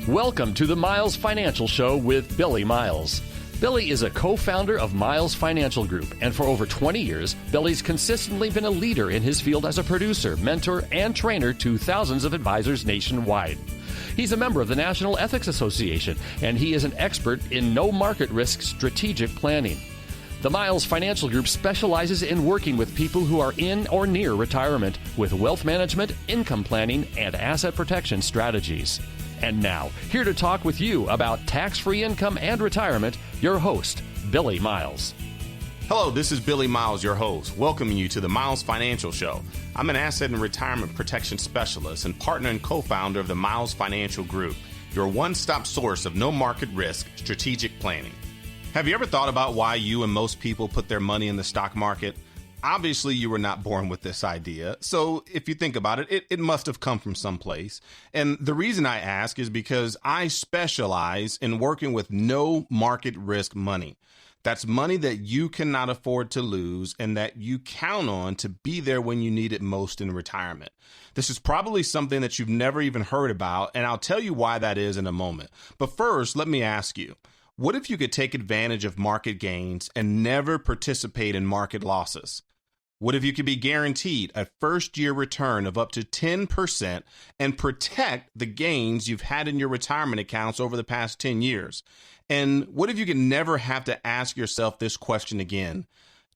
Welcome to the Miles Financial Show with Billy Miles. Billy is a co-founder of Miles Financial Group, and for over 20 years, Billy's consistently been a leader in his field as a producer, mentor, and trainer to thousands of advisors nationwide. He's a member of the National Ethics Association, and he is an expert in no-market risk strategic planning. The Miles Financial Group specializes in working with people who are in or near retirement with wealth management, income planning, and asset protection strategies. And now, here to talk with you about tax-free income and retirement, your host, Billy Miles. Hello, this is Billy Miles, your host, welcoming you to the Miles Financial Show. I'm an asset and retirement protection specialist and partner and co-founder of the Miles Financial Group, your one-stop source of no-market risk strategic planning. Have you ever thought about why you and most people put their money in the stock market? Obviously, you were not born with this idea. So if you think about it, it must have come from someplace. And the reason I ask is because I specialize in working with no market risk money. That's money that you cannot afford to lose and that you count on to be there when you need it most in retirement. This is probably something that you've never even heard about, and I'll tell you why that is in a moment. But first, let me ask you, what if you could take advantage of market gains and never participate in market losses? What if you could be guaranteed a first-year return of up to 10% and protect the gains you've had in your retirement accounts over the past 10 years? And what if you could never have to ask yourself this question again?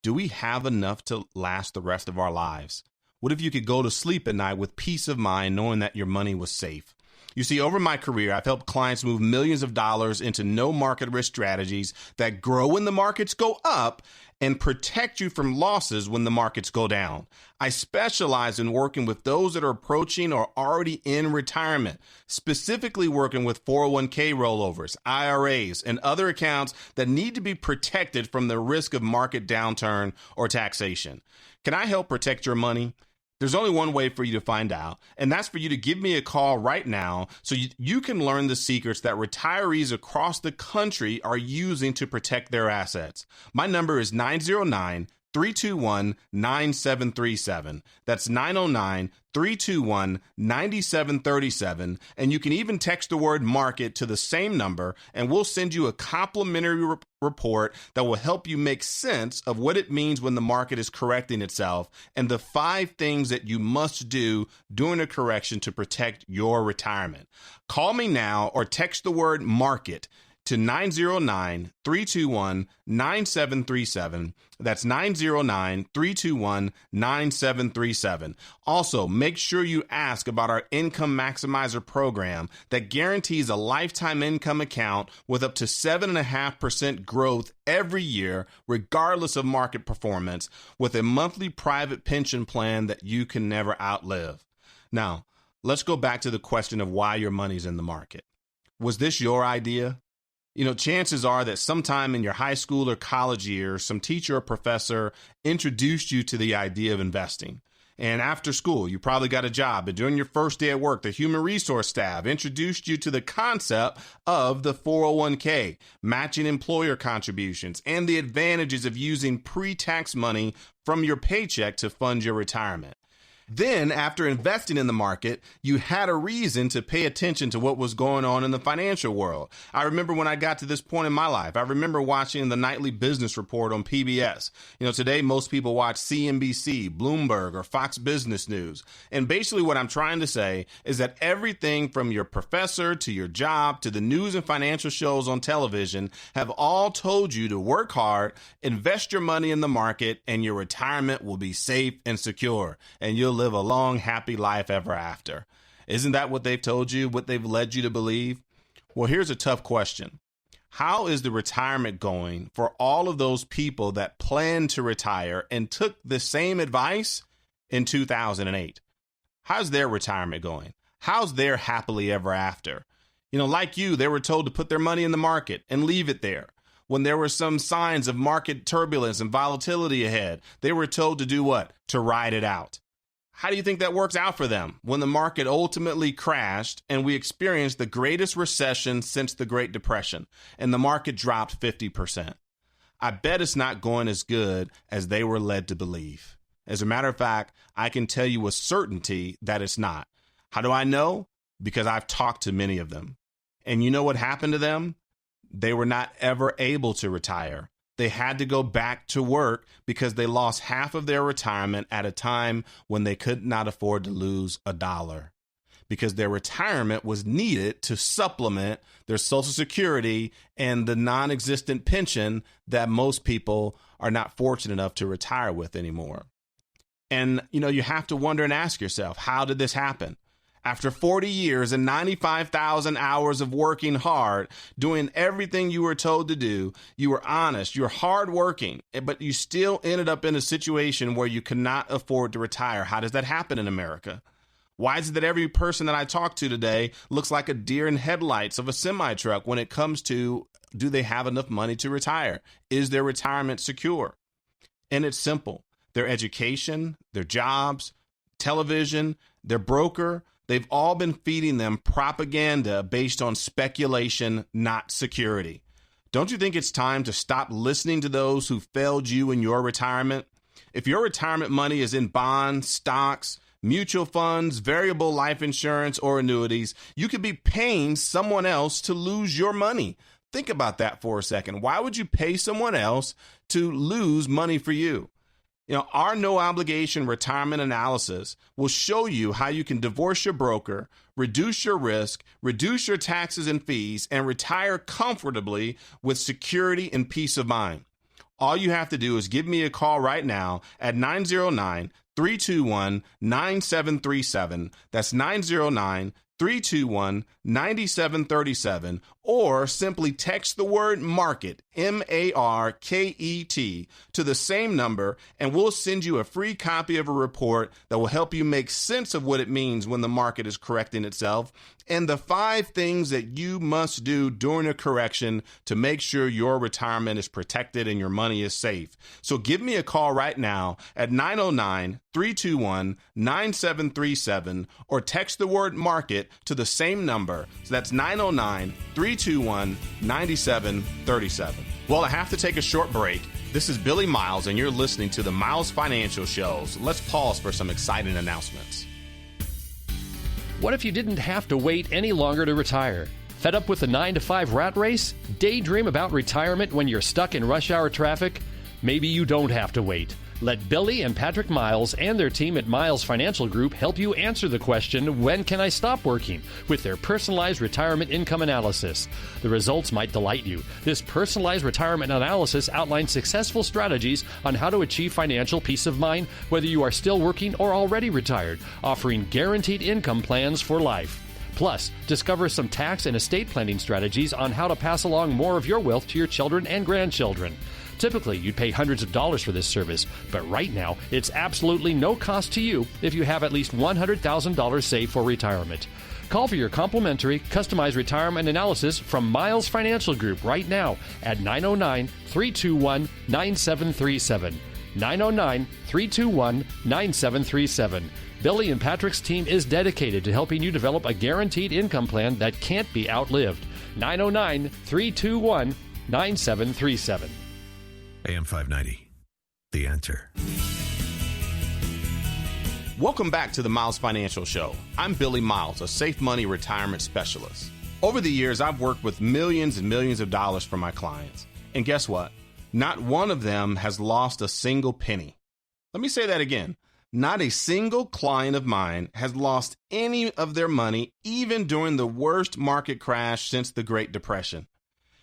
Do we have enough to last the rest of our lives? What if you could go to sleep at night with peace of mind knowing that your money was safe? You see, over my career, I've helped clients move millions of dollars into no market risk strategies that grow when the markets go up and protect you from losses when the markets go down. I specialize in working with those that are approaching or already in retirement, specifically working with 401k rollovers, IRAs, and other accounts that need to be protected from the risk of market downturn or taxation. Can I help protect your money? There's only one way for you to find out, and that's for you to give me a call right now so you can learn the secrets that retirees across the country are using to protect their assets. My number is 909-321-9737. That's 909-321-9737. And you can even text the word market to the same number, and we'll send you a complimentary report that will help you make sense of what it means when the market is correcting itself and the 5 things that you must do during a correction to protect your retirement. Call me now or text the word market to 909-321-9737. That's 909-321-9737. Also, make sure you ask about our Income Maximizer program that guarantees a lifetime income account with up to 7.5% growth every year, regardless of market performance, with a monthly private pension plan that you can never outlive. Now, let's go back to the question of why your money's in the market. Was this your idea? You know, chances are that sometime in your high school or college years, some teacher or professor introduced you to the idea of investing. And after school, you probably got a job. And during your first day at work, the human resource staff introduced you to the concept of the 401k, matching employer contributions, and the advantages of using pre-tax money from your paycheck to fund your retirement. Then, after investing in the market, you had a reason to pay attention to what was going on in the financial world. I remember when I got to this point in my life, I remember watching the nightly business report on PBS. You know, today most people watch CNBC, Bloomberg, or Fox Business News. And basically what I'm trying to say is that everything from your professor to your job to the news and financial shows on television have all told you to work hard, invest your money in the market, and your retirement will be safe and secure. And you'll live a long, happy life ever after. Isn't that what they've told you, what they've led you to believe? Well, here's a tough question. How is the retirement going for all of those people that planned to retire and took the same advice in 2008? How's their retirement going? How's their happily ever after? You know, like you, they were told to put their money in the market and leave it there. When there were some signs of market turbulence and volatility ahead, they were told to do what? To ride it out. How do you think that works out for them when the market ultimately crashed and we experienced the greatest recession since the Great Depression and the market dropped 50%? I bet it's not going as good as they were led to believe. As a matter of fact, I can tell you with certainty that it's not. How do I know? Because I've talked to many of them. And you know what happened to them? They were not ever able to retire. They had to go back to work because they lost half of their retirement at a time when they could not afford to lose a dollar, because their retirement was needed to supplement their Social Security and the non-existent pension that most people are not fortunate enough to retire with anymore. And, you have to wonder and ask yourself, how did this happen? After 40 years and 95,000 hours of working hard, doing everything you were told to do, you were honest, you're hardworking, but you still ended up in a situation where you could not afford to retire. How does that happen in America? Why is it that every person that I talk to today looks like a deer in headlights of a semi-truck when it comes to, do they have enough money to retire? Is their retirement secure? And it's simple. Their education, their jobs, television, their broker, they've all been feeding them propaganda based on speculation, not security. Don't you think it's time to stop listening to those who failed you in your retirement? If your retirement money is in bonds, stocks, mutual funds, variable life insurance, or annuities, you could be paying someone else to lose your money. Think about that for a second. Why would you pay someone else to lose money for you? Our no obligation retirement analysis will show you how you can divorce your broker, reduce your risk, reduce your taxes and fees, and retire comfortably with security and peace of mind. All you have to do is give me a call right now at 909-321-9737. That's 909-321-9737, or simply text the word MARKET, MARKET, to the same number, and we'll send you a free copy of a report that will help you make sense of what it means when the market is correcting itself, and the 5 things that you must do during a correction to make sure your retirement is protected and your money is safe. So give me a call right now at 909-321-9737, or text the word MARKET to the same number. So that's 909-321-9737. Well, I have to take a short break. This is Billy Miles, and you're listening to the Miles Financial Show. So let's pause for some exciting announcements. What if you didn't have to wait any longer to retire? Fed up with the 9-to-5 rat race? Daydream about retirement when you're stuck in rush hour traffic? Maybe you don't have to wait. Let Billy and Patrick Miles and their team at Miles Financial Group help you answer the question, when can I stop working? With their personalized retirement income analysis. The results might delight you. This personalized retirement analysis outlines successful strategies on how to achieve financial peace of mind, whether you are still working or already retired, offering guaranteed income plans for life. Plus, discover some tax and estate planning strategies on how to pass along more of your wealth to your children and grandchildren. Typically, you'd pay hundreds of dollars for this service, but right now, it's absolutely no cost to you if you have at least $100,000 saved for retirement. Call for your complimentary, customized retirement analysis from Miles Financial Group right now at 909-321-9737. 909-321-9737. Billy and Patrick's team is dedicated to helping you develop a guaranteed income plan that can't be outlived. 909-321-9737. AM 590, The Answer. Welcome back to the Miles Financial Show. I'm Billy Miles, a safe money retirement specialist. Over the years, I've worked with millions and millions of dollars for my clients. And guess what? Not one of them has lost a single penny. Let me say that again. Not a single client of mine has lost any of their money, even during the worst market crash since the Great Depression.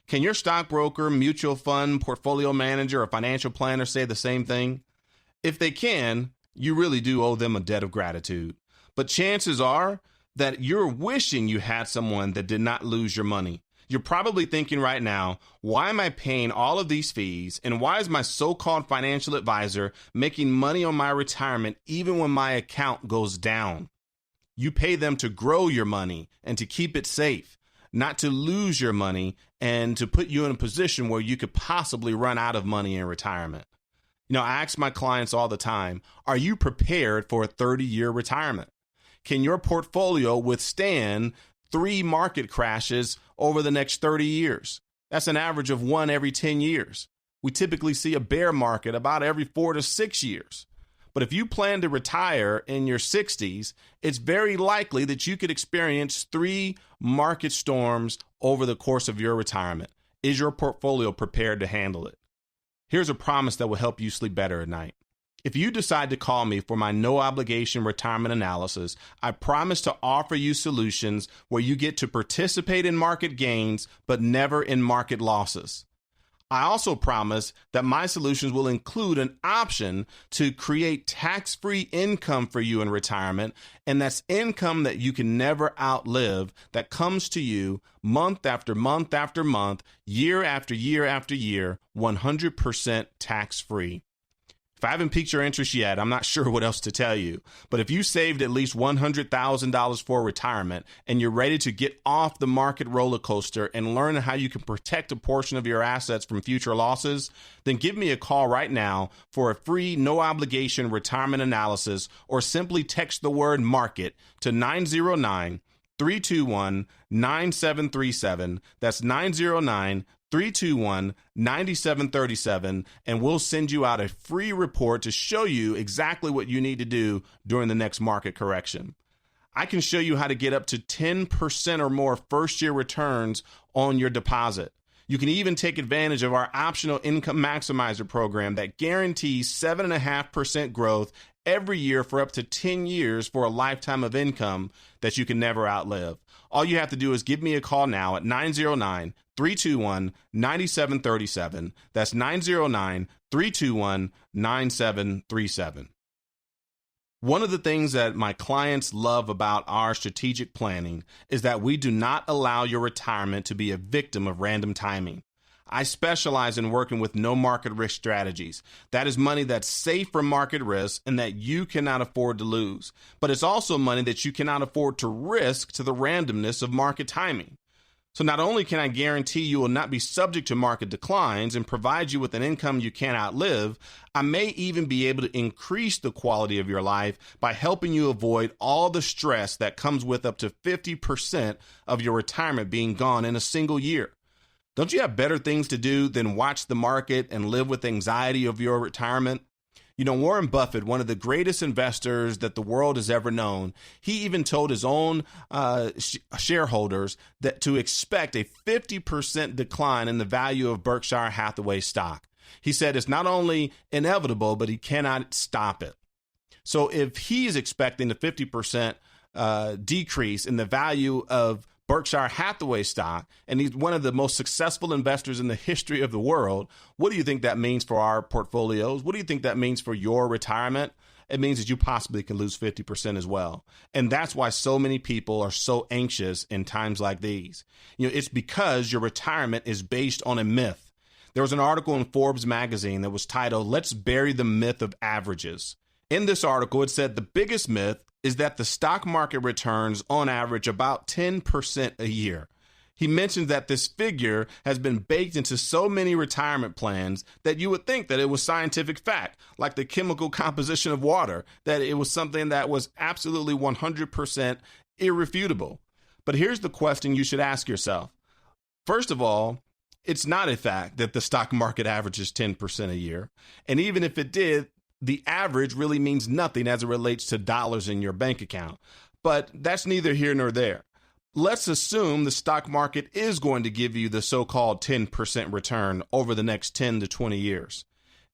Can your stockbroker, mutual fund, portfolio manager, or financial planner say the same thing? If they can, you really do owe them a debt of gratitude. But chances are that you're wishing you had someone that did not lose your money. You're probably thinking right now, why am I paying all of these fees? And why is my so-called financial advisor making money on my retirement even when my account goes down? You pay them to grow your money and to keep it safe, not to lose your money and to put you in a position where you could possibly run out of money in retirement. I ask my clients all the time, are you prepared for a 30-year retirement? Can your portfolio withstand 3 market crashes over the next 30 years? That's an average of 1 every 10 years. We typically see a bear market about every 4 to 6 years. But if you plan to retire in your 60s, it's very likely that you could experience 3 market storms over the course of your retirement. Is your portfolio prepared to handle it? Here's a promise that will help you sleep better at night. If you decide to call me for my no obligation retirement analysis, I promise to offer you solutions where you get to participate in market gains, but never in market losses. I also promise that my solutions will include an option to create tax-free income for you in retirement, and that's income that you can never outlive, that comes to you month after month after month, year after year after year, 100% tax-free. If I haven't piqued your interest yet, I'm not sure what else to tell you. But if you saved at least $100,000 for retirement and you're ready to get off the market roller coaster and learn how you can protect a portion of your assets from future losses, then give me a call right now for a free, no obligation retirement analysis, or simply text the word market to 909-321-9737. That's 909-321-9737, and we'll send you out a free report to show you exactly what you need to do during the next market correction. I can show you how to get up to 10% or more first-year returns on your deposit. You can even take advantage of our optional income maximizer program that guarantees 7.5% growth every year for up to 10 years for a lifetime of income that you can never outlive. All you have to do is give me a call now at 909-321-9737. That's 909-321-9737. One of the things that my clients love about our strategic planning is that we do not allow your retirement to be a victim of random timing. I specialize in working with no market risk strategies. That is money that's safe from market risk and that you cannot afford to lose. But it's also money that you cannot afford to risk to the randomness of market timing. So not only can I guarantee you will not be subject to market declines and provide you with an income you can't outlive, I may even be able to increase the quality of your life by helping you avoid all the stress that comes with up to 50% of your retirement being gone in a single year. Don't you have better things to do than watch the market and live with anxiety of your retirement? You know, Warren Buffett, one of the greatest investors that the world has ever known, he even told his own shareholders that to expect a 50% decline in the value of Berkshire Hathaway stock. He said it's not only inevitable, but he cannot stop it. So if he's expecting a 50% decrease in the value of Berkshire Hathaway stock, and he's one of the most successful investors in the history of the world, what do you think that means for our portfolios? What do you think that means for your retirement? It means that you possibly can lose 50% as well. And that's why so many people are so anxious in times like these. You know, it's because your retirement is based on a myth. There was an article in Forbes magazine that was titled, "Let's Bury the Myth of Averages." In this article, it said the biggest myth is that the stock market returns on average about 10% a year. He mentioned that this figure has been baked into so many retirement plans that you would think that it was scientific fact, like the chemical composition of water, that it was something that was absolutely 100% irrefutable. But here's the question you should ask yourself. First of all, it's not a fact that the stock market averages 10% a year. And even if it did, the average really means nothing as it relates to dollars in your bank account. But that's neither here nor there. Let's assume the stock market is going to give you the so-called 10% return over the next 10 to 20 years.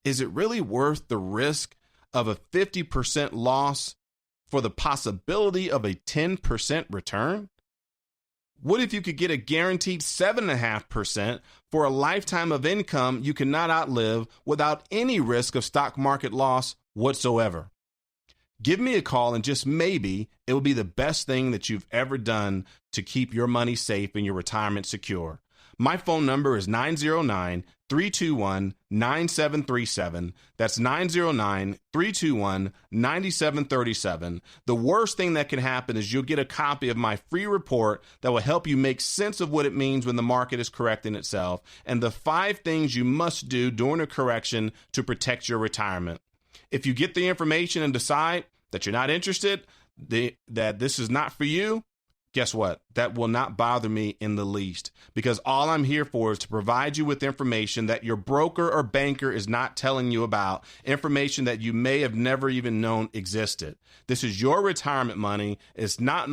Is it really worth the risk of a 50% loss for the possibility of a 10% return? What if you could get a guaranteed 7.5% for a lifetime of income you cannot outlive without any risk of stock market loss whatsoever? Give me a call and just maybe it will be the best thing that you've ever done to keep your money safe and your retirement secure. My phone number is 909-321-9737. That's 909-321-9737. The worst thing that can happen is you'll get a copy of my free report that will help you make sense of what it means when the market is correcting itself and the 5 things you must do during a correction to protect your retirement. If you get the information and decide that you're not interested, that this is not for you, Guess what? That will not bother me in the least, because all I'm here for is to provide you with information that your broker or banker is not telling you about, information that you may have never even known existed. This is your retirement money. It's not